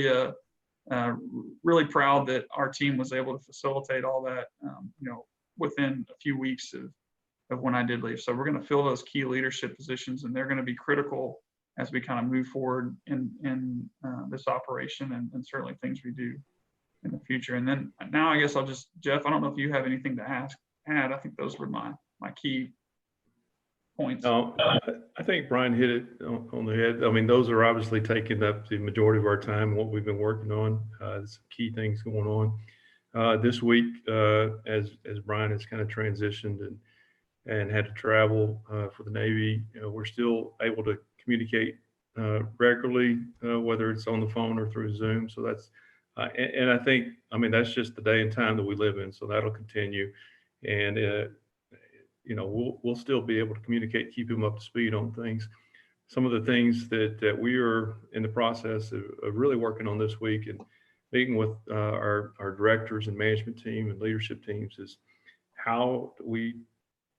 uh, uh, really proud that our team was able to facilitate all that, within a few weeks of when I did leave. So we're going to fill those key leadership positions, and they're going to be critical as we kind of move forward in this operation and certainly things we do in the future. And then now I guess I'll just, Jeff, I don't know if you have anything to add. I think those were my key points. No, I think Brian hit it on the head. I mean, those are obviously taking up the majority of our time, what we've been working on. There's some key things going on. This week, as Brian has kind of transitioned and had to travel for the Navy, we're still able to communicate regularly, whether it's on the phone or through Zoom. So that's, and I think, I mean, that's just the day and time that we live in. So that'll continue. And, we'll still be able to communicate, keep him up to speed on things. Some of the things that we are in the process of really working on this week and meeting with our directors and management team and leadership teams is how we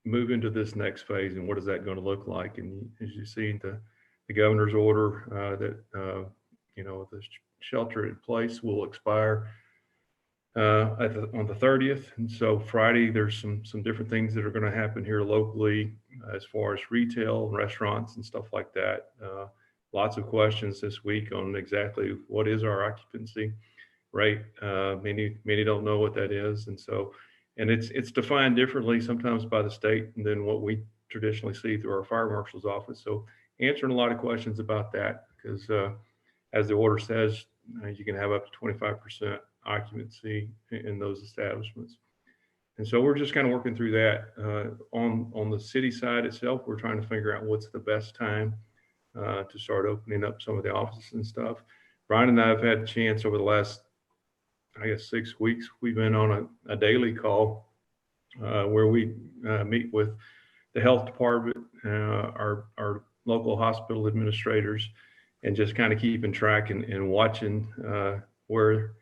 move into this next phase and what is that going to look like. And as you see the governor's order that, the shelter in place will expire on the 30th. And so Friday, there's some different things that are going to happen here locally as far as retail and restaurants and stuff like that. Lots of questions this week on exactly what is our occupancy rate. Many don't know what that is. And so, and it's defined differently sometimes by the state than what we traditionally see through our fire marshal's office. So answering a lot of questions about that, because as the order says, you can have up to 25% occupancy in those establishments. And so we're just kind of working through that. On the city side itself, we're trying to figure out what's the best time to start opening up some of the offices and stuff. Brian and I have had a chance over the last, I guess, 6 weeks. We've been on a daily call where we meet with the health department, our local hospital administrators, and just kind of keeping track and watching where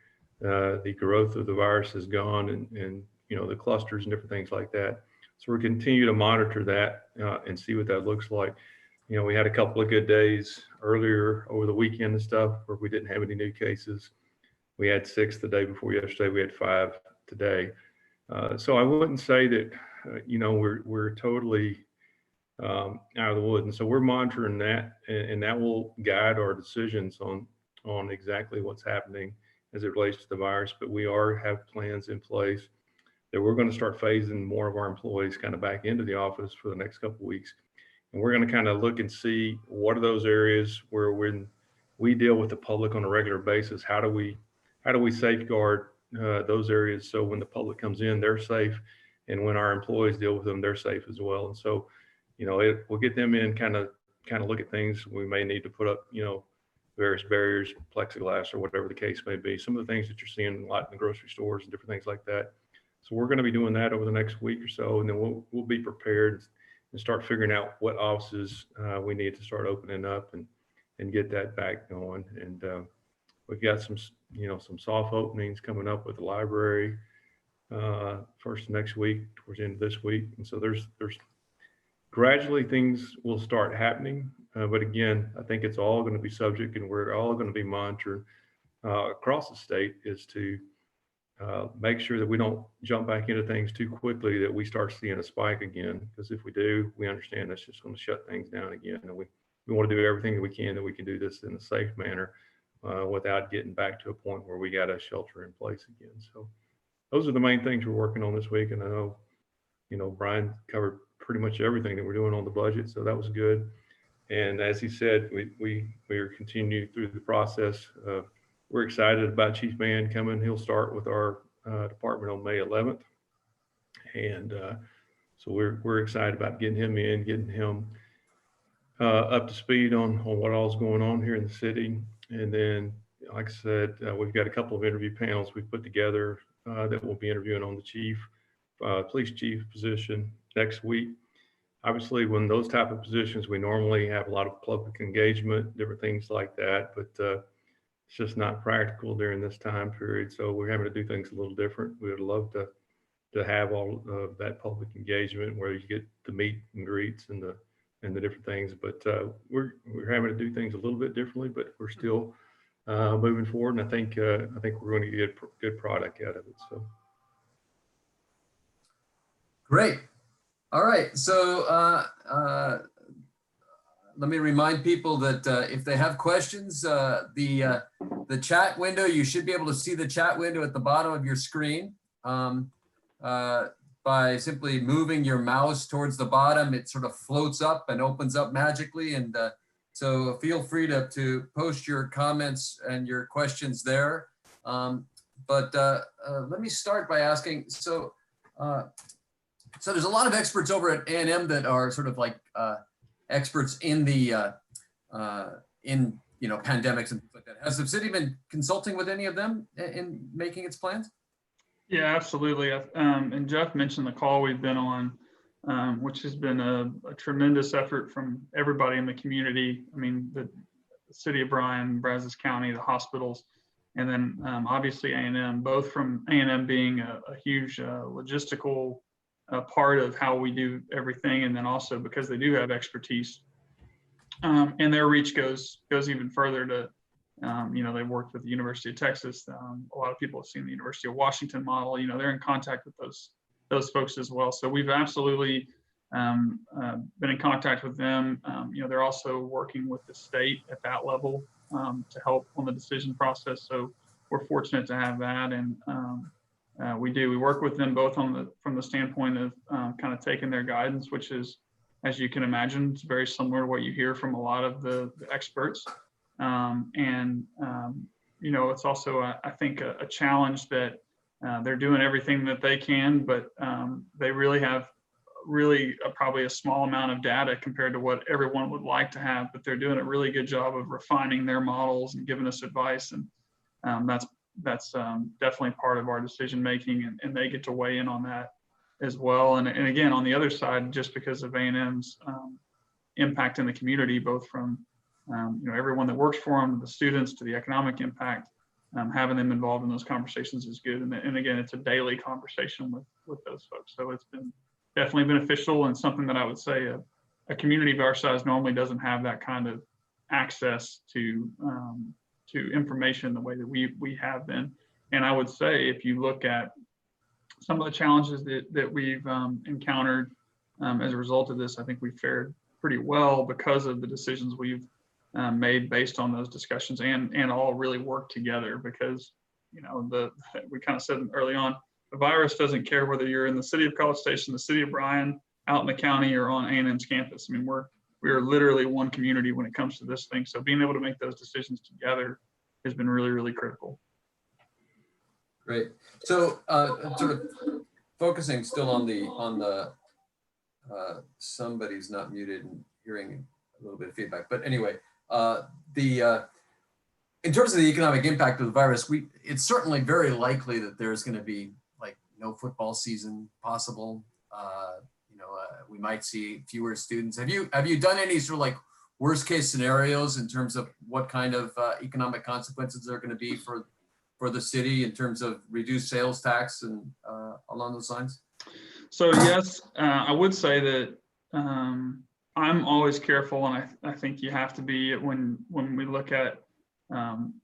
the growth of the virus has gone and the clusters and different things like that. So we're continuing to monitor that and see what that looks like. We had a couple of good days earlier over the weekend and stuff where we didn't have any new cases. We had 6 the day before yesterday. We had 5 today. So I wouldn't say that, we're totally out of the woods. And so we're monitoring that, and that will guide our decisions on exactly what's happening as it relates to the virus. But we have plans in place that we're going to start phasing more of our employees kind of back into the office for the next couple of weeks. And we're going to kind of look and see what are those areas where when we deal with the public on a regular basis, how do we safeguard those areas so when the public comes in, they're safe, and when our employees deal with them, they're safe as well. And so, we'll get them in, kind of look at things. We may need to put up, various barriers, plexiglass, or whatever the case may be. Some of the things that you're seeing a lot in the grocery stores and different things like that. So we're going to be doing that over the next week or so, and then we'll be prepared and start figuring out what offices we need to start opening up and get that back going. And we've got some soft openings coming up with the library first next week, towards the end of this week. And so there's gradually things will start happening. But again, I think it's all going to be subject, and we're all going to be monitored across the state, is to make sure that we don't jump back into things too quickly, that we start seeing a spike again. Because if we do, we understand that's just going to shut things down again. And we want to do everything that we can do this in a safe manner without getting back to a point where we got to shelter in place again. So those are the main things we're working on this week. And I know, Brian covered pretty much everything that we're doing on the budget. So that was good. And as he said, we are continuing through the process. We're excited about Chief Mann coming. He'll start with our department on May 11th. And so we're excited about getting him in, getting him up to speed on what all's going on here in the city. And then, like I said, we've got a couple of interview panels we've put together that we'll be interviewing on the police chief position next week. Obviously, when those type of positions, we normally have a lot of public engagement, different things like that, but it's just not practical during this time period. So we're having to do things a little different. We would love to have all of that public engagement where you get the meet and greets and the different things, but we're having to do things a little bit differently, but we're still moving forward. And I think we're going to get a good product out of it. So. Great. All right. So let me remind people that if they have questions, the chat window, you should be able to see the chat window at the bottom of your screen. By simply moving your mouse towards the bottom, it sort of floats up and opens up magically. And so feel free to post your comments and your questions there. But let me start by asking, so there's a lot of experts over at A&M that are sort of like experts in the pandemics and things like that. Has the city been consulting with any of them in making its plans? Yeah, absolutely. And Jeff mentioned the call we've been on, which has been a tremendous effort from everybody in the community. I mean, the city of Bryan, Brazos County, the hospitals, and then obviously A&M, both from A&M being a huge logistical part of how we do everything, and then also because they do have expertise, and their reach goes even further to, they've worked with the University of Texas. A lot of people have seen the University of Washington model. They're in contact with those folks as well. So we've absolutely been in contact with them. They're also working with the state at that level to help on the decision process. So we're fortunate to have that, and we work with them both from the standpoint of kind of taking their guidance, which is, as you can imagine, it's very similar to what you hear from a lot of the experts. It's also, I think, a challenge that they're doing everything that they can, but they really have probably a small amount of data compared to what everyone would like to have, but they're doing a really good job of refining their models and giving us advice. And that's definitely part of our decision making, and they get to weigh in on that as well. And again, on the other side, just because of A&M's impact in the community, both from everyone that works for them, the students, to the economic impact, having them involved in those conversations is good. And again, it's a daily conversation with those folks. So it's been definitely beneficial, and something that I would say a community of our size normally doesn't have that kind of access to information the way that we have been. And I would say, if you look at some of the challenges that we've encountered as a result of this, I think we've fared pretty well because of the decisions we've made based on those discussions, and all really work together, because we kind of said early on, the virus doesn't care whether you're in the city of College Station, the city of Bryan, out in the county, or on A&M's campus. I mean, we are literally one community when it comes to this thing. So being able to make those decisions together has been really, really critical. Great. So sort of focusing still on the somebody's not muted and hearing a little bit of feedback, but anyway, in terms of the economic impact of the virus, it's certainly very likely that there's going to be like no football season possible. We might see fewer students. Have you done any sort of like worst case scenarios in terms of what kind of economic consequences there are going to be for the city in terms of reduced sales tax and along those lines? So yes, I would say that I'm always careful, and I think you have to be when we look at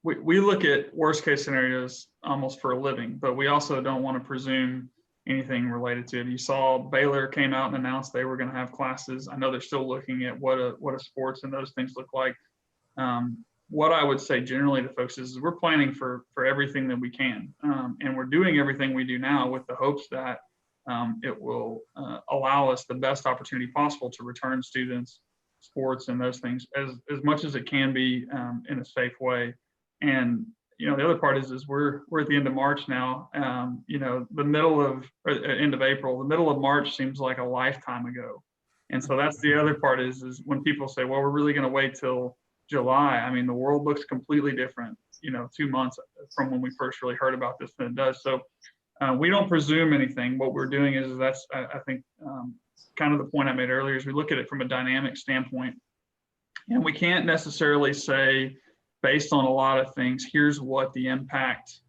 we look at worst case scenarios almost for a living, but we also don't want to presume anything related to it. You saw Baylor came out and announced they were going to have classes. I know they're still looking at what a sports and those things look like. What I would say generally to folks is we're planning for everything that we can, and we're doing everything we do now with the hopes that it will allow us the best opportunity possible to return students, sports, and those things as much as it can be in a safe way. And the other part is we're at the end of March now. End of April, the middle of March seems like a lifetime ago. And so that's the other part is when people say, well, we're really going to wait till July. I mean, the world looks completely different, 2 months from when we first really heard about this than it does. So we don't presume anything. What we're doing is that's, I think, kind of the point I made earlier, is we look at it from a dynamic standpoint. And we can't necessarily say, based on a lot of things, here's what the impact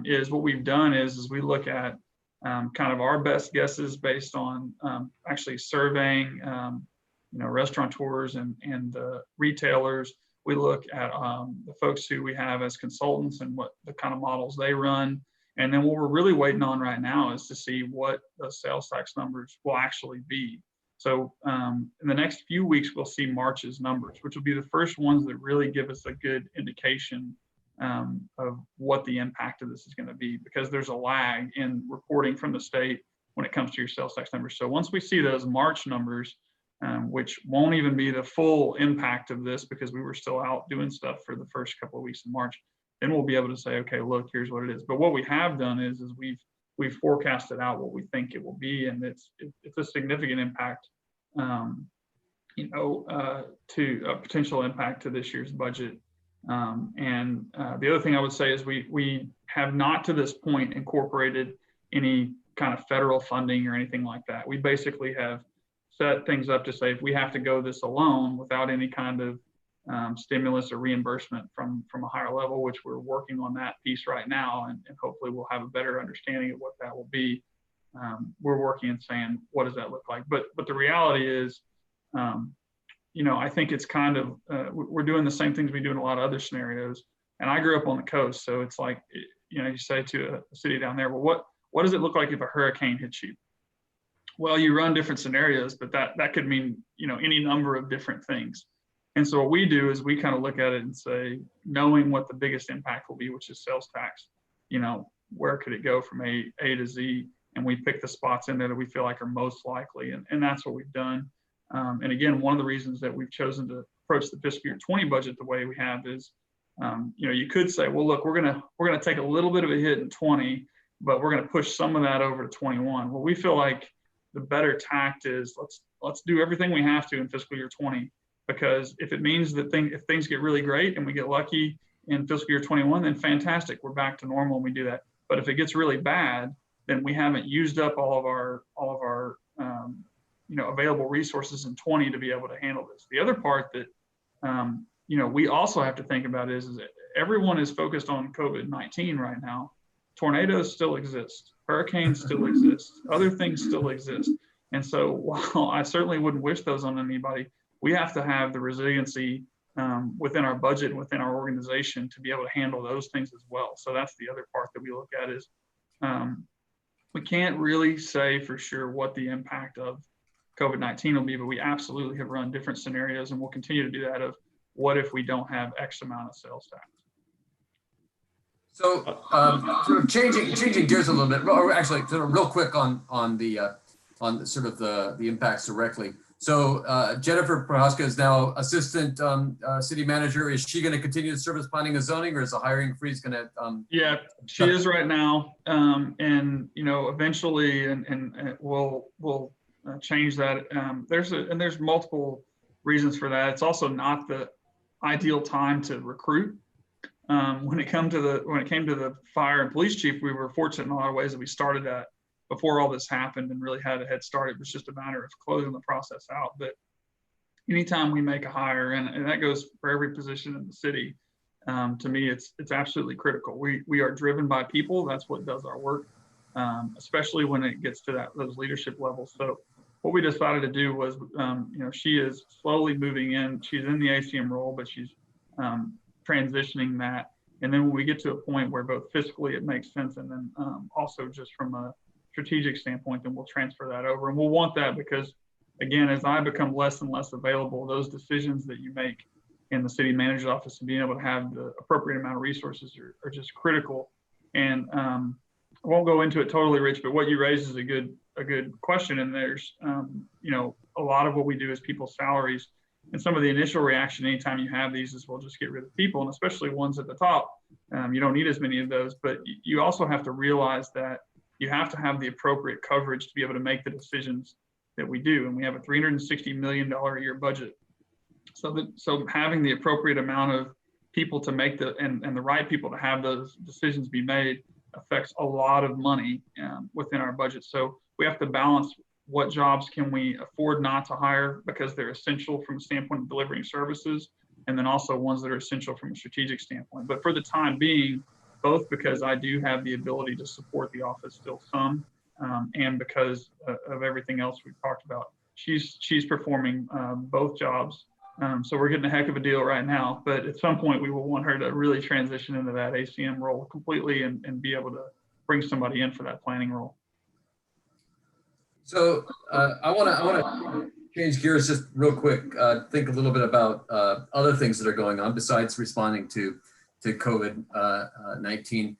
is. What we've done is we look at kind of our best guesses based on actually surveying restaurateurs and retailers We look at the folks who we have as consultants and what the kind of models they run. And then what we're really waiting on right now is to see what the sales tax numbers will actually be. So in the next few weeks, we'll see March's numbers, which will be the first ones that really give us a good indication of what the impact of this is going to be, because there's a lag in reporting from the state when it comes to your sales tax numbers. So once we see those March numbers, which won't even be the full impact of this because we were still out doing stuff for the first couple of weeks in March, then we'll be able to say, okay, look, here's what it is. But what we have done is we've forecasted out what we think it will be, and it's a significant impact, to a potential impact to this year's budget. The other thing I would say is we have not to this point incorporated any kind of federal funding or anything like that. We basically have set things up to say if we have to go this alone without any kind of stimulus or reimbursement from a higher level, which we're working on that piece right now, and hopefully we'll have a better understanding of what that will be. We're working and saying, what does that look like? But the reality is, I think it's kind of, we're doing the same things we do in a lot of other scenarios. And I grew up on the coast, so it's like, you say to a city down there, well, what does it look like if a hurricane hits you? Well, you run different scenarios, but that could mean, any number of different things. And so what we do is we kind of look at it and say, knowing what the biggest impact will be, which is sales tax, where could it go from A to Z? And we pick the spots in there that we feel like are most likely. And that's what we've done. And again, one of the reasons that we've chosen to approach the fiscal year 20 budget the way we have is, you could say, well, look, we're gonna take a little bit of a hit in 20, but we're gonna push some of that over to 21. Well, we feel like the better tact is let's do everything we have to in fiscal year 20, because if it means that if things get really great and we get lucky in fiscal year 21, then fantastic, we're back to normal and we do that. But if it gets really bad, then we haven't used up all of our available resources in 20 to be able to handle this. The other part that we also have to think about is that everyone is focused on COVID-19 right now. Tornadoes still exist, hurricanes still exist, other things still exist. And so while I certainly wouldn't wish those on anybody, we have to have the resiliency within our budget and within our organization to be able to handle those things as well. So that's the other part that we look at is we can't really say for sure what the impact of COVID-19 will be, but we absolutely have run different scenarios, and we'll continue to do that of what if we don't have X amount of sales tax. So sort of changing gears a little bit, or actually sort of real quick on the impacts directly. So Jennifer Prohaska is now assistant city manager. Is she going to continue to serve as planning and zoning, or is the hiring freeze going to? Yeah, she is right now, and eventually, and we'll change that. There's multiple reasons for that. It's also not the ideal time to recruit. When it came to the fire and police chief, we were fortunate in a lot of ways that we started that before all this happened and really had a head start. It was just a matter of closing the process out. But anytime we make a hire, and that goes for every position in the city, to me, it's absolutely critical. We are driven by people. That's what does our work, especially when it gets to those leadership levels. So what we decided to do was, she is slowly moving in. She's in the ACM role, but she's transitioning that. And then when we get to a point where both fiscally it makes sense, and then also just from a strategic standpoint, then we'll transfer that over. And we'll want that because, again, as I become less and less available, those decisions that you make in the city manager's office and being able to have the appropriate amount of resources are just critical. And I won't go into it totally, Rich, but what you raised is a good question. And there's, a lot of what we do is people's salaries. And some of the initial reaction anytime you have these is, we'll just get rid of people, and especially ones at the top. You don't need as many of those, but you also have to realize that you have to have the appropriate coverage to be able to make the decisions that we do. And we have a $360 million a year budget. So having the appropriate amount of people to make and the right people to have those decisions be made affects a lot of money within our budget. So we have to balance what jobs can we afford not to hire because they're essential from a standpoint of delivering services, and then also ones that are essential from a strategic standpoint. But for the time being, both because I do have the ability to support the office still some, and because of everything else we've talked about, she's performing both jobs So we're getting a heck of a deal right now, but at some point we will want her to really transition into that ACM role completely and be able to bring somebody in for that planning role. So I want to change gears just real quick. Think a little bit about other things that are going on besides responding to COVID-19.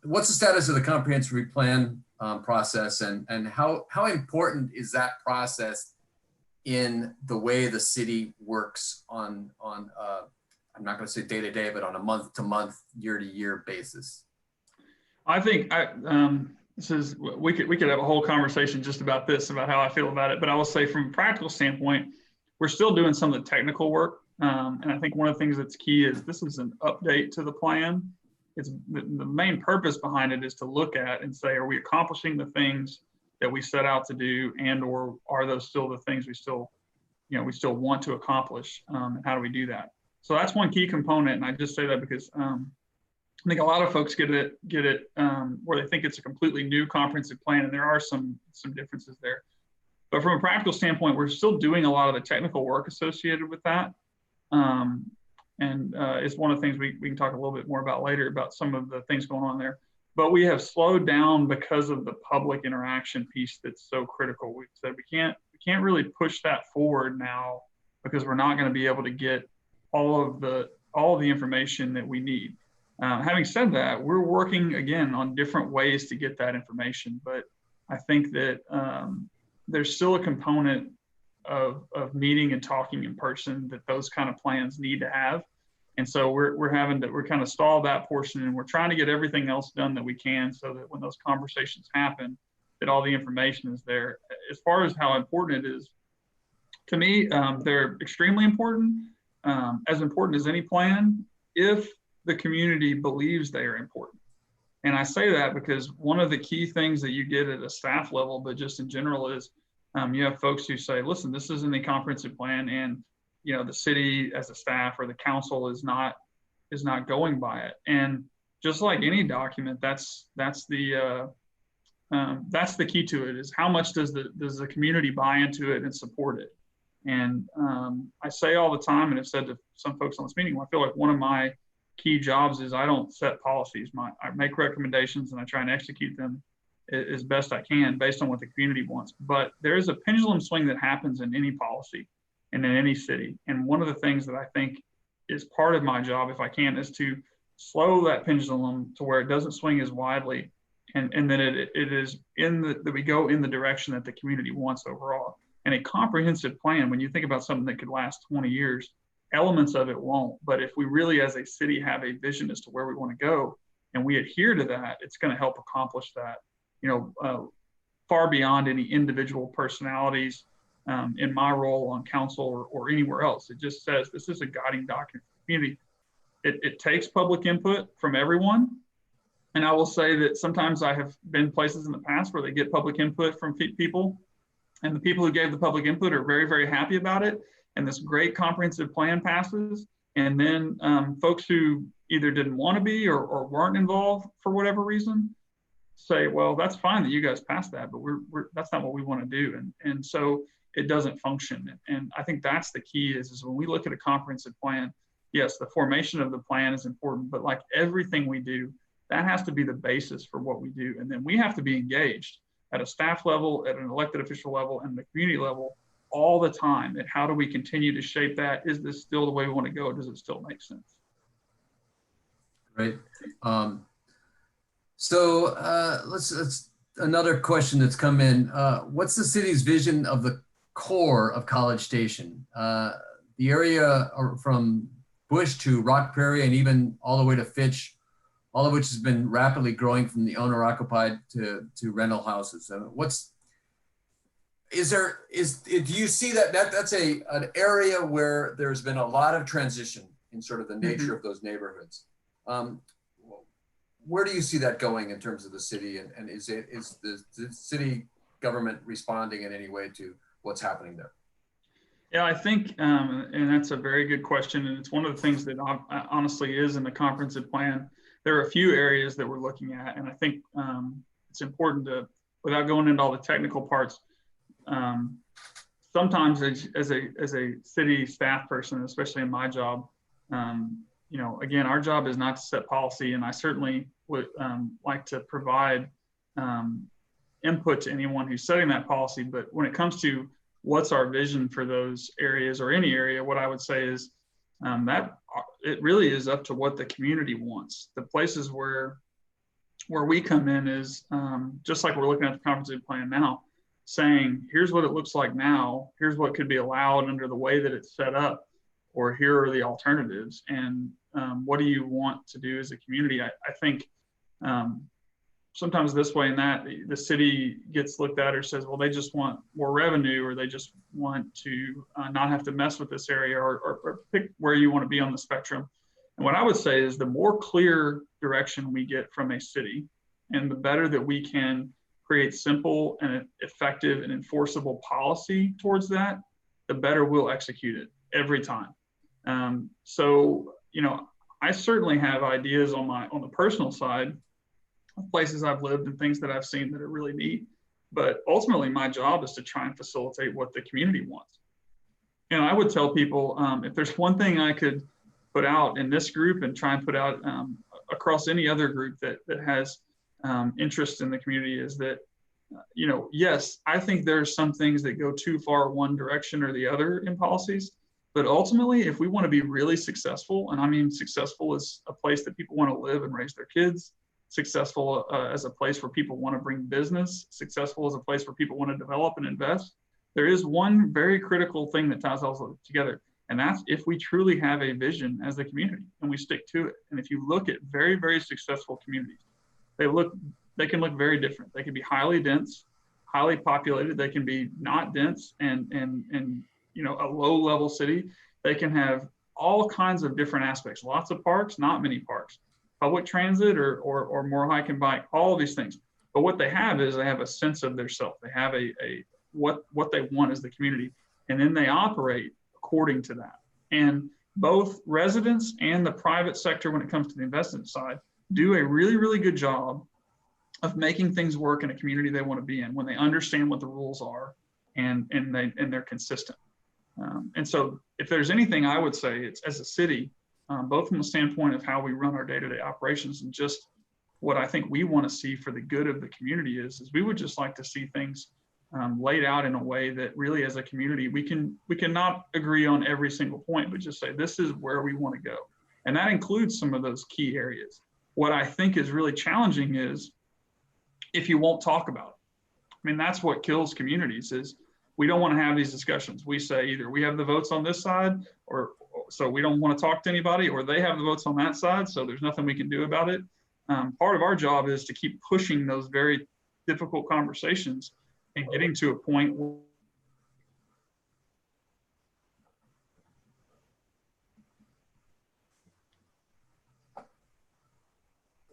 What's the status of the comprehensive plan process, and how important is that process in the way the city works on I'm not going to say day to day, but on a month to month, year to year basis? I think we could have a whole conversation just about this, about how I feel about it. But I will say, from a practical standpoint, we're still doing some of the technical work, and I think one of the things that's key is this is an update to the plan. It's the main purpose behind it is to look at and say, are we accomplishing the things that we set out to do, and or are those still the things we still want to accomplish, and how do we do that? So that's one key component, and I just say that because I think a lot of folks get it where they think it's a completely new comprehensive plan, and there are some differences there. But from a practical standpoint, we're still doing a lot of the technical work associated with that, and it's one of the things we can talk a little bit more about later about some of the things going on there. But we have slowed down because of the public interaction piece that's so critical. We've said we can't really push that forward now because we're not going to be able to get all of the information that we need. Having said that, we're working again on different ways to get that information, but I think that there's still a component of meeting and talking in person that those kind of plans need to have. And so we're kind of stall that portion, and we're trying to get everything else done that we can so that when those conversations happen, that all the information is there. As far as how important it is, to me, they're extremely important, as important as any plan, if the community believes they are important. And I say that because one of the key things that you get at a staff level, but just in general, is you have folks who say, listen, this isn't a comprehensive plan, and the city as a staff or the council is not going by it. And just like any document, that's the key to it, is how much does the community buy into it and support it. And I say all the time, and I've said to some folks on this meeting, I feel like one of my key jobs is I don't set policies. I make recommendations and I try and execute them as best I can based on what the community wants. But there is a pendulum swing that happens in any policy and in any city. And one of the things that I think is part of my job, if I can, is to slow that pendulum to where it doesn't swing as widely, and then it is that we go in the direction that the community wants overall. And a comprehensive plan, when you think about something that could last 20 years, elements of it won't. But if we really, as a city, have a vision as to where we want to go, and we adhere to that, it's going to help accomplish that, far beyond any individual personalities in my role on council or anywhere else. It just says this is a guiding document for the community. It takes public input from everyone. And I will say that sometimes I have been places in the past where they get public input from people, and the people who gave the public input are very, very happy about it. And this great comprehensive plan passes. And then folks who either didn't want to be or weren't involved for whatever reason say, well, that's fine that you guys passed that, but that's not what we want to do. And so it doesn't function. And I think that's the key is when we look at a comprehensive plan, yes, the formation of the plan is important, but like everything we do, that has to be the basis for what we do. And then we have to be engaged at a staff level, at an elected official level, and the community level all the time. And how do we continue to shape that? Is this still the way we want to go? Does it still make sense? Right. So let's another question that's come in. What's the city's vision of the core of College Station? The area from Bush to Rock Prairie and even all the way to Fitch, all of which has been rapidly growing from the owner-occupied to rental houses. Do you see that's an area where there's been a lot of transition in sort of the nature of those neighborhoods? Where do you see that going in terms of the city, and is the city government responding in any way to what's happening there? Yeah, I think, and that's a very good question, and it's one of the things that honestly is in the comprehensive plan. There are a few areas that we're looking at, and I think it's important to, without going into all the technical parts, sometimes as a city staff person, especially in my job, you know, again, our job is not to set policy, and I certainly would like to provide input to anyone who's setting that policy. But when it comes to what's our vision for those areas or any area, what I would say is that it really is up to what the community wants. The places where we come in is just like we're looking at the comprehensive plan now, saying, here's what it looks like now, here's what could be allowed under the way that it's set up, or here are the alternatives, and what do you want to do as a community? I think sometimes this way and that, the city gets looked at or says, well, they just want more revenue, or they just want to not have to mess with this area, or pick where you want to be on the spectrum. And what I would say is the more clear direction we get from a city, and the better that we can create simple and effective and enforceable policy towards that, the better we'll execute it every time. So, you know, I certainly have ideas on the personal side of places I've lived and things that I've seen that are really neat. But ultimately, my job is to try and facilitate what the community wants. And I would tell people, if there's one thing I could put out in this group and try and put out across any other group that has interest in the community, is that, you know, yes, I think there's some things that go too far one direction or the other in policies. But ultimately, if we want to be really successful, and I mean successful as a place that people want to live and raise their kids, successful as a place where people want to bring business, successful as a place where people want to develop and invest, there is one very critical thing that ties all together. And that's if we truly have a vision as a community and we stick to it. And if you look at very, very successful communities, they can look very different. They can be highly dense, highly populated. They can be not dense and you know, a low level city. They can have all kinds of different aspects, lots of parks, not many parks, public transit or more hike and bike, all of these things. But what they have is they have a sense of their self. They have what they want as the community, and then they operate according to that. And both residents and the private sector, when it comes to the investment side, do a really, really good job of making things work in a community they want to be in when they understand what the rules are and they're consistent. And so if there's anything I would say, it's as a city, both from the standpoint of how we run our day-to-day operations and just what I think we want to see for the good of the community is we would just like to see things laid out in a way that really as a community, we can not agree on every single point, but just say, this is where we want to go. And that includes some of those key areas. What I think is really challenging is if you won't talk about it. I mean, that's what kills communities is we don't want to have these discussions. We say either we have the votes on this side, or so we don't want to talk to anybody, or they have the votes on that side, so there's nothing we can do about it. Part of our job is to keep pushing those very difficult conversations and getting to a point where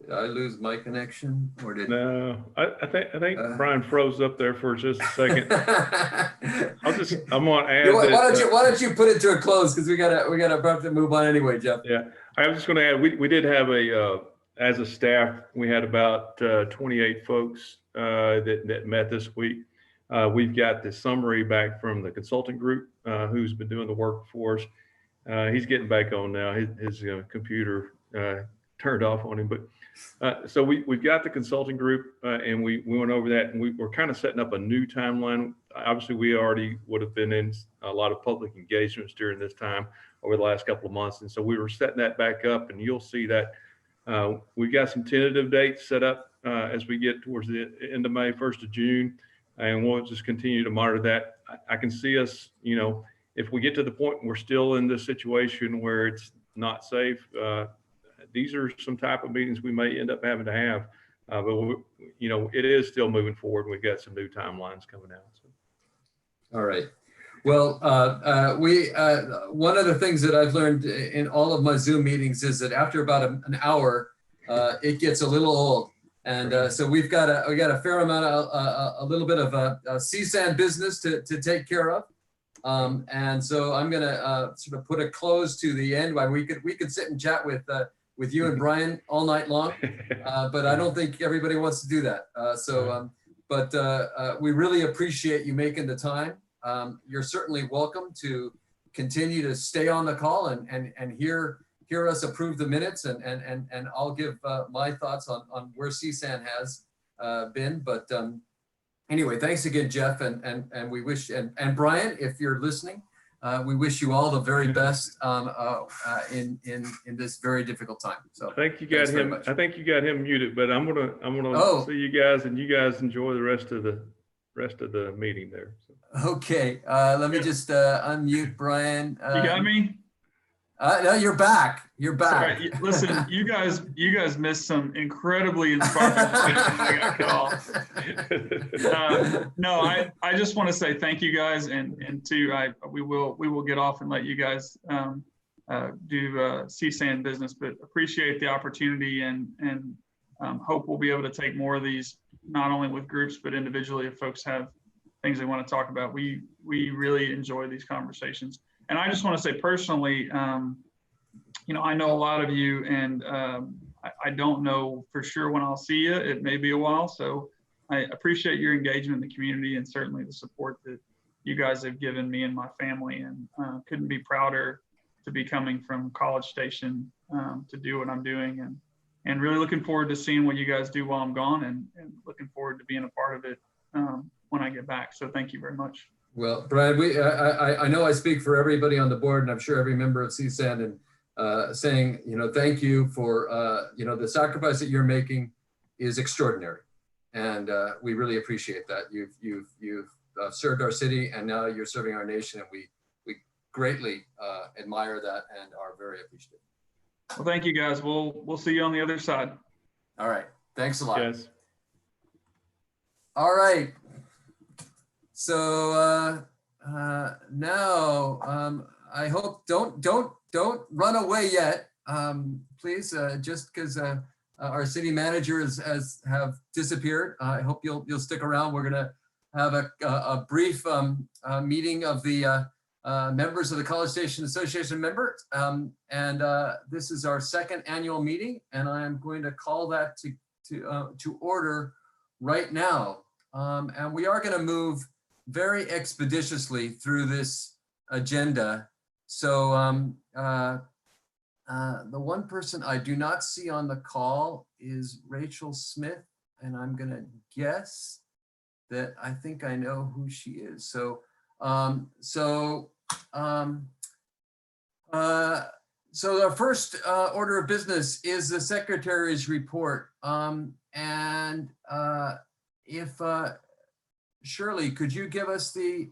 Did I lose my connection, or did? No, I think Brian froze up there for just a second. I'm gonna add. Why don't you put it to a close, because we gotta about to move on anyway, Jeff. Yeah, I was just gonna add. We did have as a staff, we had about 28 folks that met this week. We've got the summary back from the consulting group who's been doing the work for us. He's getting back on now. His computer turned off on him, but so we've got the consulting group and we went over that, and we're kind of setting up a new timeline. Obviously, we already would have been in a lot of public engagements during this time over the last couple of months, and so we were setting that back up, and you'll see that we've got some tentative dates set up as we get towards the end of May, 1st of June, and we'll just continue to monitor that. I can see us, you know, if we get to the point we're still in this situation where it's not safe, these are some type of meetings we may end up having to have, but you know, it is still moving forward. We've got some new timelines coming out. So. All right. Well, one of the things that I've learned in all of my Zoom meetings is that after about an hour, it gets a little old. And so we got a fair amount of a little bit of a CSAN business to take care of. And so I'm going to sort of put a close to the end. We could sit and chat with you and Brian all night long, but I don't think everybody wants to do that. But we really appreciate you making the time. you're certainly welcome to continue to stay on the call and hear us approve the minutes, and I'll give my thoughts on where CSAN has been. But anyway, thanks again, Jeff, and we wish, and Brian, if you're listening, we wish you all the very best in this very difficult time. So I think you got him. I think you got him muted, but I'm gonna see you guys, and you guys enjoy the rest of the meeting there. So. Okay, let me just unmute Brian. You got me? No, you're back. You're back. Sorry, listen, you guys missed some incredibly inspiring I got called. No, I just want to say thank you guys, and we will get off and let you guys do CSAN business, but appreciate the opportunity and hope we'll be able to take more of these, not only with groups but individually if folks have things they want to talk about. We really enjoy these conversations. And I just want to say personally, I know a lot of you, and I don't know for sure when I'll see you. It may be a while. So I appreciate your engagement in the community and certainly the support that you guys have given me and my family, and couldn't be prouder to be coming from College Station to do what I'm doing, and really looking forward to seeing what you guys do while I'm gone, and looking forward to being a part of it when I get back. So thank you very much. Well, Brian, I know I speak for everybody on the board, and I'm sure every member of CSAN, and saying, thank you for, the sacrifice that you're making is extraordinary. And we really appreciate that. You've served our city, and now you're serving our nation, and we greatly admire that and are very appreciative. Well, thank you guys. We'll see you on the other side. All right. Thanks a lot. Yes. All right. So now I hope don't run away yet, please. Just because our city managers have disappeared, I hope you'll stick around. We're gonna have a brief meeting of the members of the College Station Association members, and this is our second annual meeting, and I am going to call that to order right now. And we are going to move very expeditiously through this agenda. So the one person I do not see on the call is Rachel Smith, and I'm going to guess that I think I know who she is. So our first order of business is the secretary's report. And if Shirley, could you give us the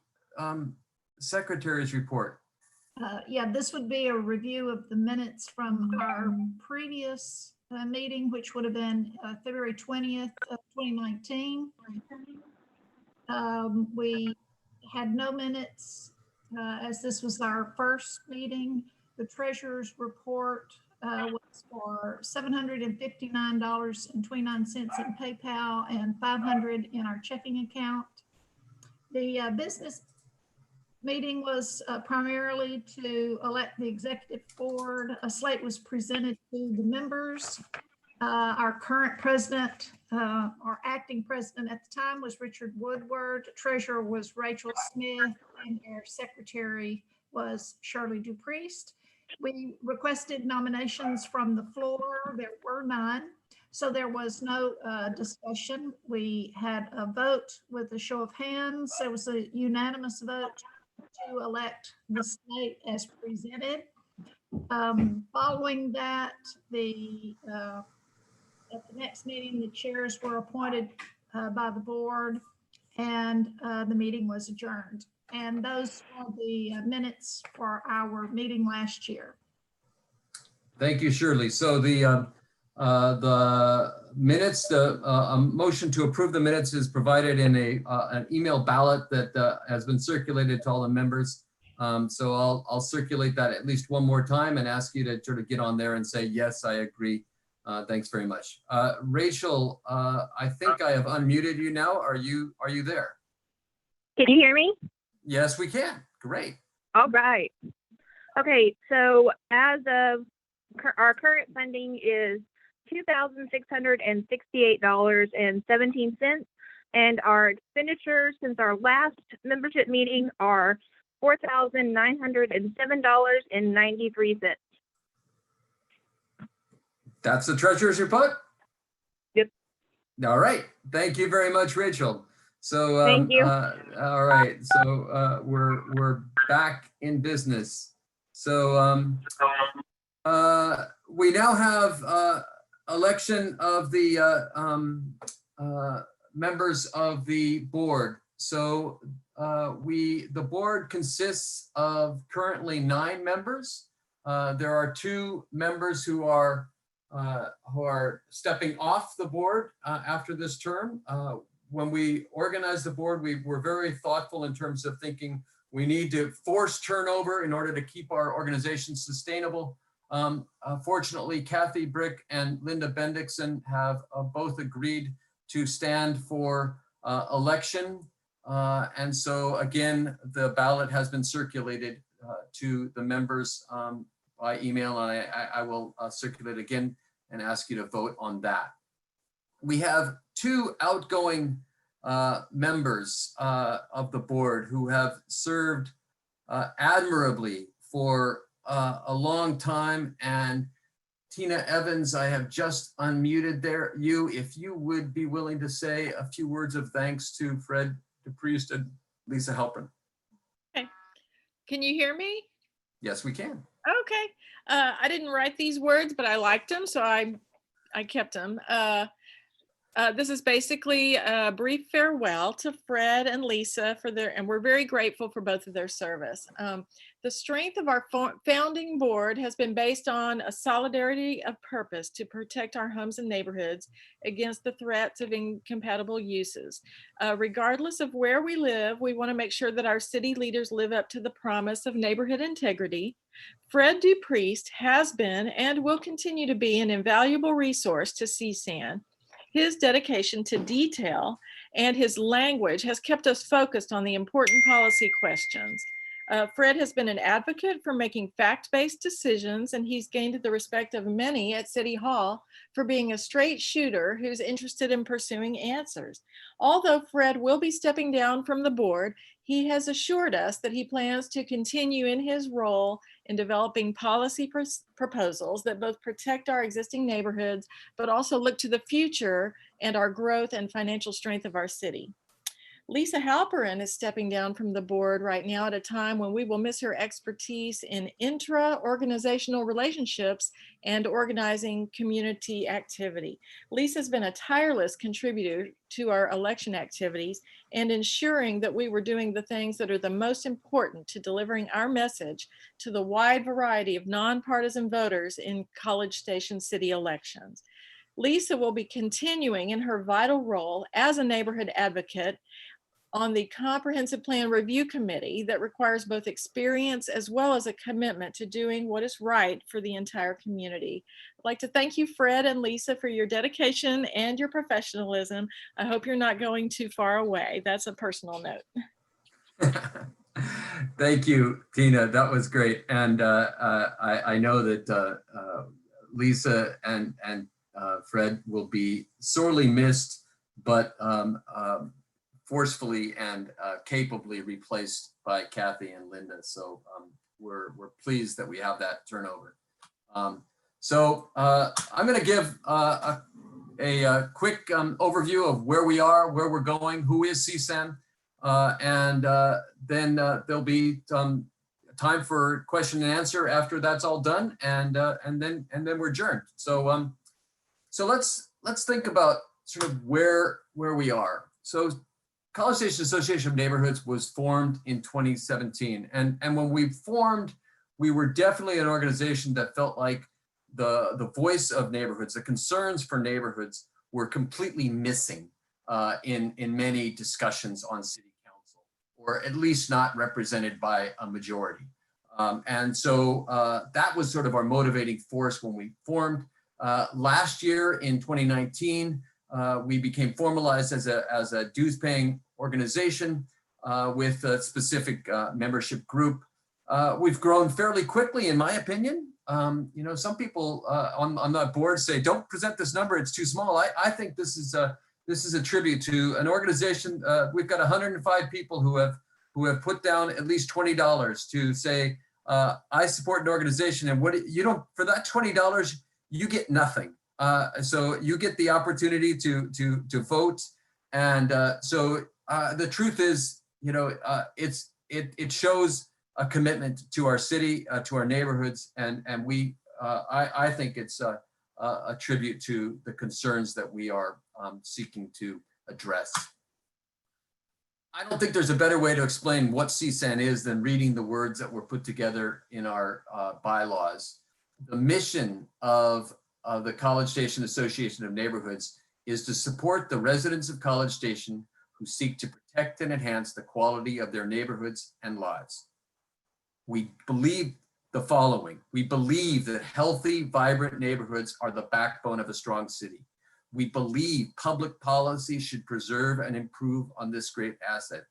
secretary's report? Yeah, this would be a review of the minutes from our previous meeting, which would have been February 20th of 2019. We had no minutes as this was our first meeting. The treasurer's report was for $759.29 in PayPal and $500 in our checking account. The business meeting was primarily to elect the executive board. A slate was presented to the members. Our current president, our acting president at the time, was Richard Woodward. Treasurer was Rachel Smith, and our secretary was Shirley Dupriest. We requested nominations from the floor. There were none, so there was no discussion. We had a vote with a show of hands. There was a unanimous vote to elect the slate as presented. Following that, at the next meeting, the chairs were appointed by the board, and the meeting was adjourned. And those are the minutes for our meeting last year. Thank you, Shirley. So the minutes, a motion to approve the minutes is provided in an email ballot that has been circulated to all the members. So I'll circulate that at least one more time and ask you to sort of get on there and say, yes, I agree. Thanks very much. Rachel, I think I have unmuted you now. Are you there? Can you hear me? Yes, we can. Great. All right. Okay, so as of our current funding is $2,668.17, And our expenditures since our last membership meeting are $4,907.93. That's the treasurer's report? Yep. All right. Thank you very much, Rachel. So, Thank you. all right. So we're back in business. So we now have election of the members of the board. So the board consists of currently 9 members. There are 2 members who are stepping off the board after this term. When we organized the board, we were very thoughtful in terms of thinking we need to force turnover in order to keep our organization sustainable. Fortunately, Kathy Brick and Linda Bendixson have both agreed to stand for election. And so again, the ballot has been circulated to the members by email, and I will circulate again and ask you to vote on that. We have 2 outgoing members of the board who have served admirably for a long time. And Tina Evans, I have just unmuted you. If you would be willing to say a few words of thanks to Fred DePriest and Lisa Halpern. Okay. Can you hear me? Yes, we can. Okay. I didn't write these words, but I liked them, so I kept them. This is basically a brief farewell to Fred and Lisa and we're very grateful for both of their service. The strength of our founding board has been based on a solidarity of purpose to protect our homes and neighborhoods against the threats of incompatible uses. Regardless of where we live, we want to make sure that our city leaders live up to the promise of neighborhood integrity. Fred DePriest has been and will continue to be an invaluable resource to CSAN. His dedication to detail and his language has kept us focused on the important policy questions. Fred has been an advocate for making fact-based decisions, and he's gained the respect of many at City Hall for being a straight shooter who's interested in pursuing answers. Although Fred will be stepping down from the board, he has assured us that he plans to continue in his role in developing policy proposals that both protect our existing neighborhoods, but also look to the future and our growth and financial strength of our city. Lisa Halperin is stepping down from the board right now at a time when we will miss her expertise in intra-organizational relationships and organizing community activity. Lisa's been a tireless contributor to our election activities and ensuring that we were doing the things that are the most important to delivering our message to the wide variety of nonpartisan voters in College Station city elections. Lisa will be continuing in her vital role as a neighborhood advocate on the Comprehensive Plan Review Committee that requires both experience as well as a commitment to doing what is right for the entire community. I'd like to thank you, Fred and Lisa, for your dedication and your professionalism. I hope you're not going too far away. That's a personal note. Thank you, Tina. That was great. And I know that Lisa and Fred will be sorely missed, but forcefully and capably replaced by Kathy and Linda. So we're pleased that we have that turnover. So I'm going to give a quick overview of where we are, where we're going, who is CSAN, and then there'll be time for question and answer after that's all done, and then we're adjourned. So so let's think about sort of where we are. So College Station Association of Neighborhoods was formed in 2017. And when we formed, we were definitely an organization that felt like the voice of neighborhoods, the concerns for neighborhoods were completely missing in many discussions on city council, or at least not represented by a majority. And so that was sort of our motivating force when we formed. Last year in 2019, we became formalized as a dues-paying organization with a specific membership group. We've grown fairly quickly, in my opinion. You know, some people on that board say, "Don't present this number; it's too small." I think this is this is a tribute to an organization. We've got 105 people who have put down at least $20 to say, I support an organization, and you don't, for that $20, you get nothing. So you get the opportunity to vote. And so the truth is, you know, it shows a commitment to our city, to our neighborhoods, and I think it's a tribute to the concerns that we are seeking to address. I don't think there's a better way to explain what CSAN is than reading the words that were put together in our bylaws. The mission of the College Station Association of Neighborhoods is to support the residents of College Station who seek to protect and enhance the quality of their neighborhoods and lives. We believe the following. We believe that healthy, vibrant neighborhoods are the backbone of a strong city. We believe public policy should preserve and improve on this great asset.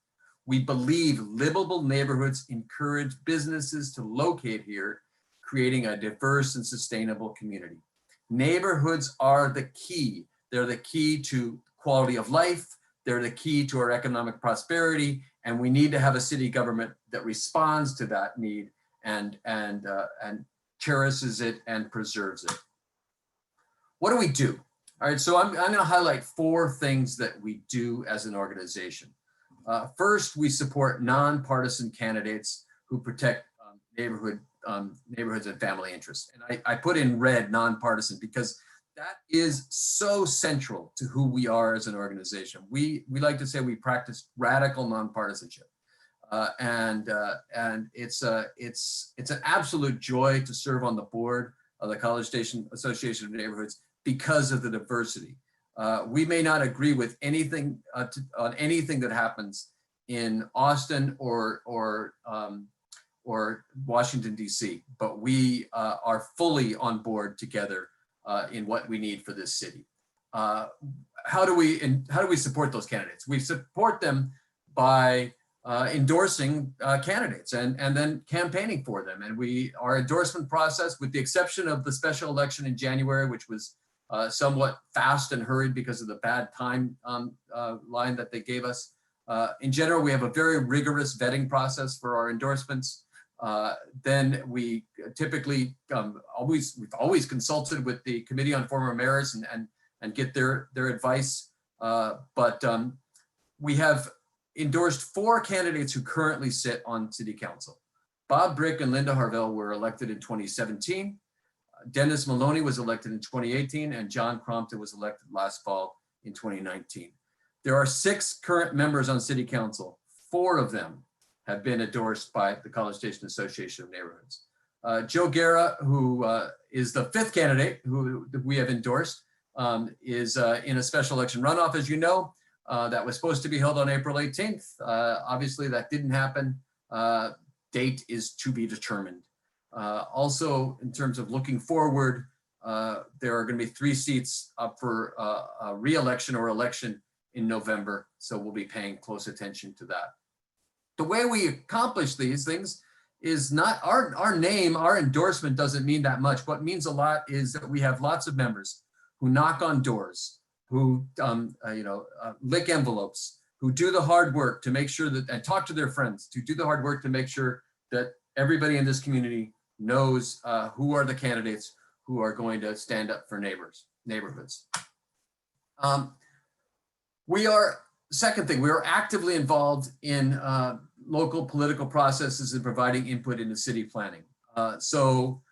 We believe livable neighborhoods encourage businesses to locate here, creating a diverse and sustainable community. Neighborhoods are the key. They're the key to quality of life. They're the key to our economic prosperity. And we need to have a city government that responds to that need and cherishes it and preserves it. What do we do? All right, so I'm going to highlight 4 things that we do as an organization. First, we support nonpartisan candidates who protect neighborhoods and family interests. And I put in red nonpartisan because that is so central to who we are as an organization. We like to say we practice radical nonpartisanship. And it's an absolute joy to serve on the board of the College Station Association of Neighborhoods because of the diversity. We may not agree with anything on anything that happens in Austin or Washington, D.C., but we are fully on board together in what we need for this city. How do we support those candidates? We support them by endorsing candidates and then campaigning for them. And our endorsement process, with the exception of the special election in January, which was somewhat fast and hurried because of the bad time line that they gave us. In general, we have a very rigorous vetting process for our endorsements. Then we typically we've always consulted with the Committee on Former Mayors and get their advice. But we have endorsed 4 candidates who currently sit on City Council. Bob Brick and Linda Harvell were elected in 2017. Dennis Maloney was elected in 2018, and John Crompton was elected last fall in 2019. There are 6 current members on City Council. 4 of them have been endorsed by the College Station Association of Neighborhoods. Joe Guerra, who is the 5th candidate who we have endorsed, is in a special election runoff, as you know, that was supposed to be held on April 18th. Obviously, that didn't happen. Date is to be determined. Also, in terms of looking forward, there are going to be 3 seats up for a re-election or election in November. So we'll be paying close attention to that. The way we accomplish these things is not our name, our endorsement doesn't mean that much. What means a lot is that we have lots of members who knock on doors, who lick envelopes, who do the hard work to make sure that, and talk to their friends, to do the hard work to make sure that everybody in this community knows who are the candidates who are going to stand up for neighborhoods. Second thing, we are actively involved in local political processes and providing input into city planning. So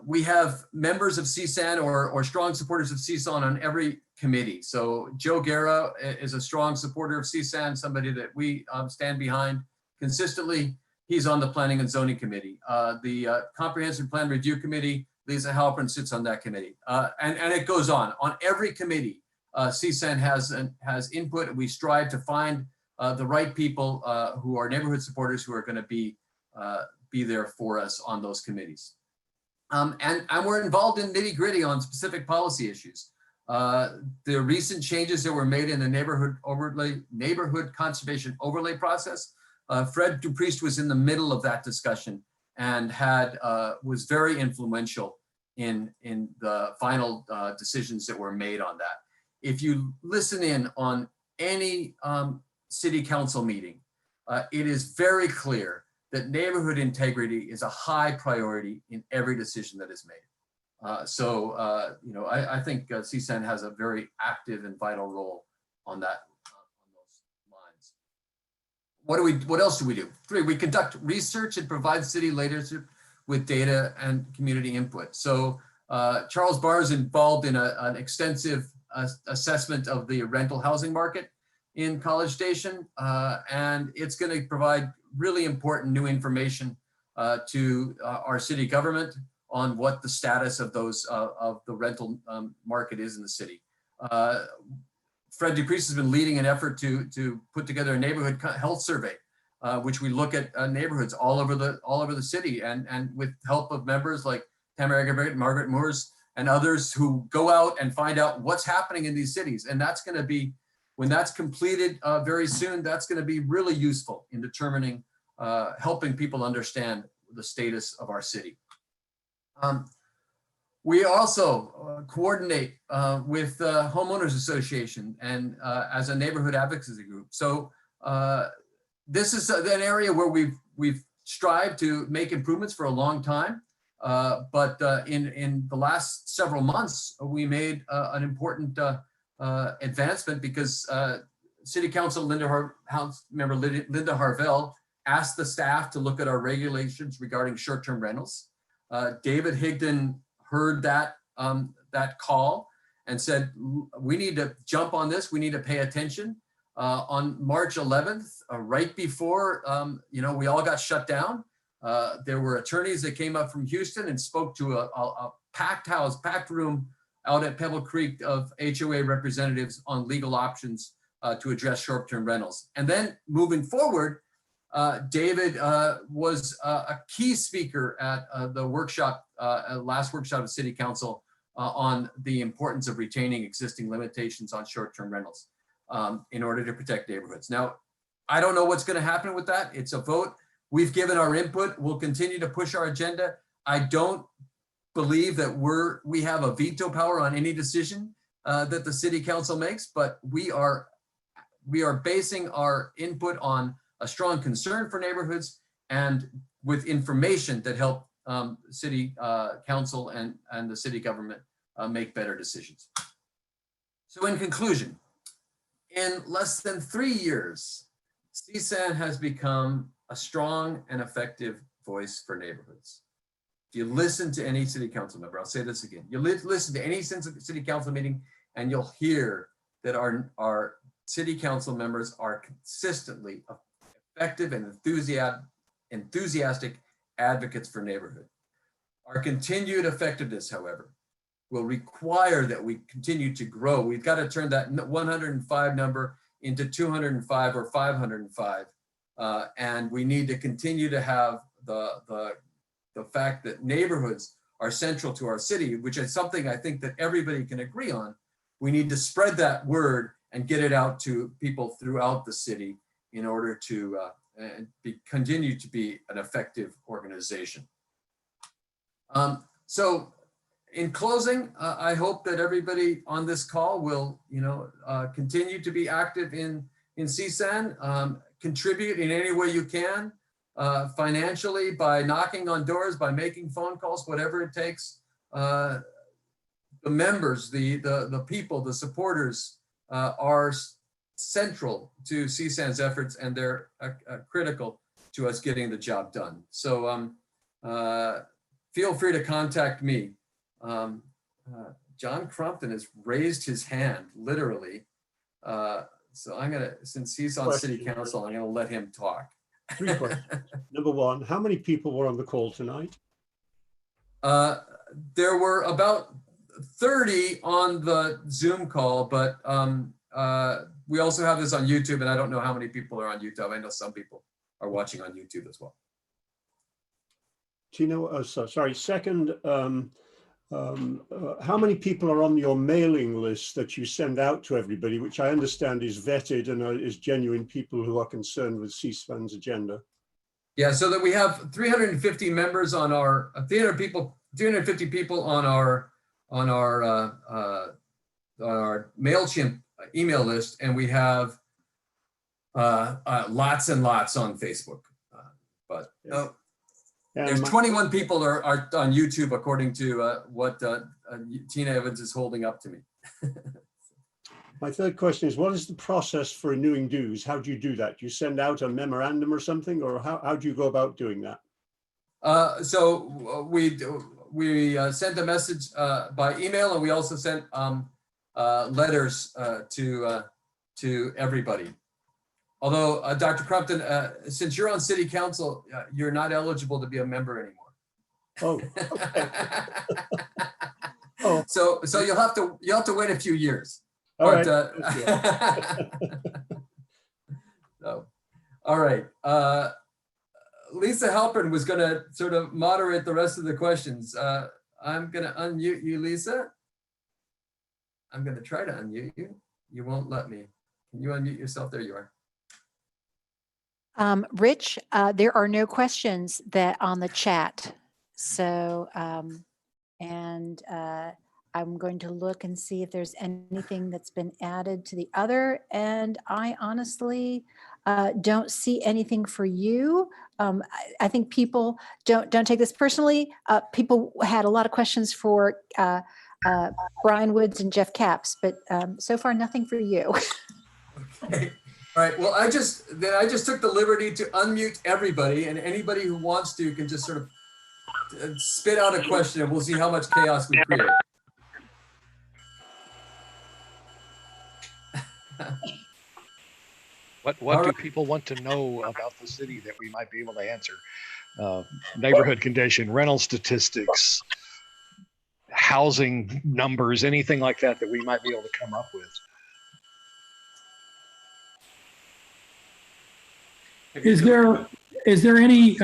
we have members of CSAN or strong supporters of CSAN on every committee. So Joe Guerra is a strong supporter of CSAN, somebody that we stand behind consistently. He's on the Planning and Zoning Committee. The Comprehensive Plan Review Committee, Lisa Halpern sits on that committee. And it goes on. On every committee, CSAN has input, and we strive to find the right people who are neighborhood supporters who are going to be there for us on those committees. And we're involved in nitty gritty on specific policy issues. The recent changes that were made in the neighborhood conservation overlay process, Fred Dupriest was in the middle of that discussion and was very influential in the final decisions that were made on that. if you listen in on any city council meeting, it is very clear that neighborhood integrity is a high priority in every decision that is made. You know, I think CSAN has a very active and vital role on that, on those lines. What else do we do? 3, we conduct research and provide city leadership with data and community input. So Charles Barr is involved in an extensive assessment of the rental housing market in College Station, and it's going to provide really important new information to our city government on what the status of those of the rental market is in the city. Fred Dupriest has been leading an effort to put together a neighborhood health survey, which we look at neighborhoods all over the city, and with help of members like Tamara Egbert, Margaret Moores, and others who go out and find out what's happening in these cities. And that's going to be, when that's completed very soon, that's going to be really useful in determining, helping people understand the status of our city. We also coordinate with the Homeowners Association and as a neighborhood advocacy group. So this is an area where we've strived to make improvements for a long time. But in the last several months, we made an important advancement because City Council member Linda Harvell asked the staff to look at our regulations regarding short-term rentals. David Higdon heard that call and said, we need to jump on this. We need to pay attention. On March 11th, right before you know, we all got shut down, there were attorneys that came up from Houston and spoke to a packed room out at Pebble Creek of HOA representatives on legal options to address short-term rentals. And then moving forward, David was a key speaker at the workshop, last workshop of City Council on the importance of retaining existing limitations on short-term rentals in order to protect neighborhoods. Now, I don't know what's going to happen with that. It's a vote. We've given our input. We'll continue to push our agenda. I don't believe that we have a veto power on any decision that the City Council makes, but we are basing our input on a strong concern for neighborhoods and with information that help City Council and the city government make better decisions. So in conclusion, in less than 3 years, CSAN has become a strong and effective voice for neighborhoods. If you listen to any City Council member, I'll say this again, you listen to any City Council meeting and you'll hear that our City Council members are consistently effective and enthusiastic advocates for neighborhood. Our continued effectiveness, however, will require that we continue to grow. We've got to turn that 105 number into 205 or 505. And we need to continue to have the fact that neighborhoods are central to our city, which is something I think that everybody can agree on. We need to spread that word and get it out to people throughout the city in order to continue to be an effective organization. So in closing, I hope that everybody on this call will, continue to be active in CSAN, contribute in any way you can, financially, by knocking on doors, by making phone calls, whatever it takes. The members, the people, the supporters are central to CSAN's efforts, and they're critical to us getting the job done. So feel free to contact me. John Crumpton has raised his hand, literally. So I'm gonna, since he's on City Council, I'm gonna let him talk. 3 questions. Number one, how many people were on the call tonight? There were about 30 on the Zoom call, but we also have this on YouTube, and I don't know how many people are on YouTube. I know some people are watching on YouTube as well. Tino, sorry, second, how many people are on your mailing list that you send out to everybody, which I understand is vetted and is genuine people who are concerned with CSAN's agenda? Yeah, so that we have 350 members on our 350 people on our MailChimp email list, and we have lots and lots on Facebook. But there's 21 people are on YouTube, according to what Tina Evans is holding up to me. My third question is, what is the process for renewing dues? How do you do that? Do you send out a memorandum or something, or how do you go about doing that? So we sent a message by email, and we also sent letters to everybody. Although, Dr. Crumpton, since you're on city council, you're not eligible to be a member anymore. Oh, okay. Oh. So you'll have to wait a few years. All But, right. so, all right. Lisa Halpern was going to sort of moderate the rest of the questions. I'm going to unmute you, Lisa. I'm going to try to unmute you. You won't let me. Can you unmute yourself? There you are. Rich, there are no questions that on the chat. So, I'm going to look and see if there's anything that's been added to the other. And I honestly don't see anything for you. I think people don't take this personally. People had a lot of questions for Brian Woods and Jeff Capps, but so far nothing for you. Okay. All right. Well, I just took the liberty to unmute everybody, and anybody who wants to can just sort of spit out a question, and we'll see how much chaos we create. What do people want to know about the city that we might be able to answer? Neighborhood condition, rental statistics, housing numbers, anything like that we might be able to come up with. Is there any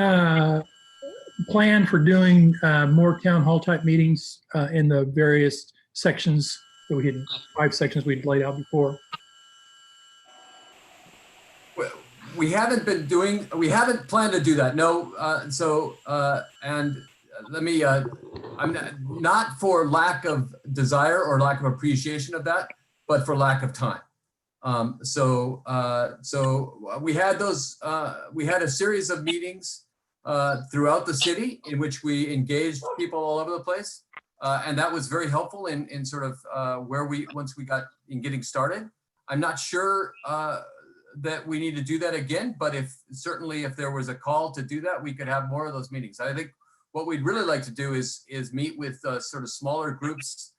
plan for doing more town hall type meetings in the various sections that we had, 5 sections we'd laid out before? We haven't planned to do that. No. And let me, I'm not for lack of desire or lack of appreciation of that, but for lack of time. So we had a series of meetings throughout the city in which we engaged people all over the place. And that was very helpful in sort of once we got in getting started. I'm not sure that we need to do that again, but certainly if there was a call to do that, we could have more of those meetings. I think what we'd really like to do is meet with sort of smaller groups,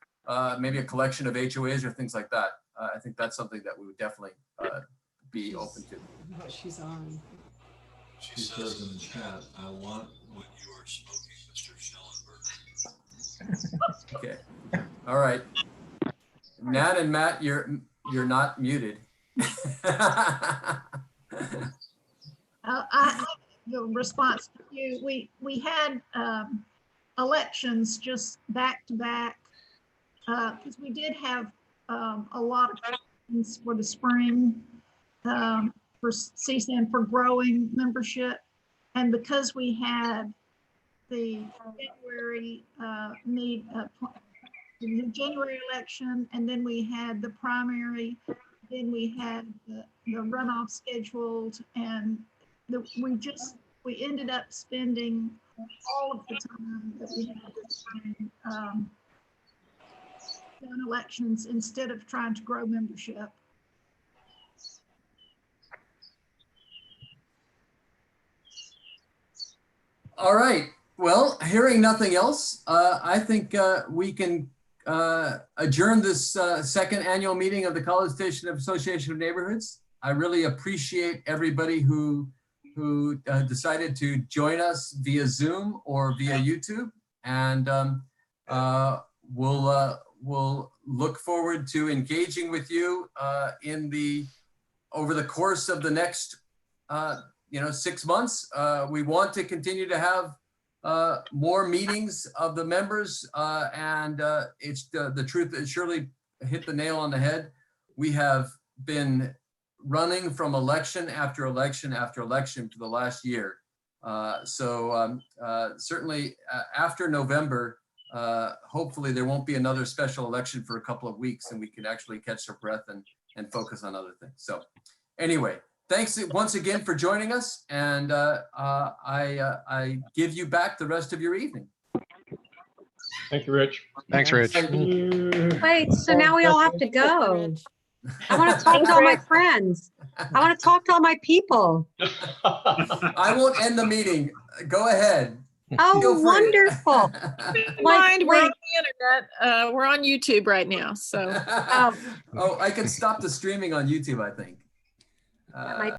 maybe a collection of HOAs or things like that. I think that's something that we would definitely be open to. She's on. She says in the chat, I want what you are smoking, Mr. Schellenberg. Okay. All right. Nat and Matt, you're not muted. The response to you, we had elections just back to back because we did have a lot of questions for the spring for CSAN for growing membership, and because we had the January the January election, and then we had the primary. Then we had the runoff scheduled, and we ended up spending all of the time that we had this spring on elections instead of trying to grow membership. All right. Well, hearing nothing else, I think we can adjourn this second annual meeting of the College Station Association of Neighborhoods. I really appreciate everybody who decided to join us via Zoom or via YouTube, and we'll look forward to engaging with you over the course of the next 6 months. We want to continue to have more meetings of the members, and it's the truth that Shirley hit the nail on the head. We have been running from election after election after election for the last year. So certainly after November, hopefully there won't be another special election for a couple of weeks and we can actually catch our breath and focus on other things. So anyway, thanks once again for joining us. And I give you back the rest of your evening. Thank you, Rich. Thanks, Rich. Wait, so now we all have to go. I want to talk to all my friends. I want to talk to all my people. I won't end the meeting. Go ahead. Feel Oh, free. wonderful. Mind, we're on wait. the internet. We're on YouTube right now. So Oh, I can stop the streaming on YouTube, I think. That might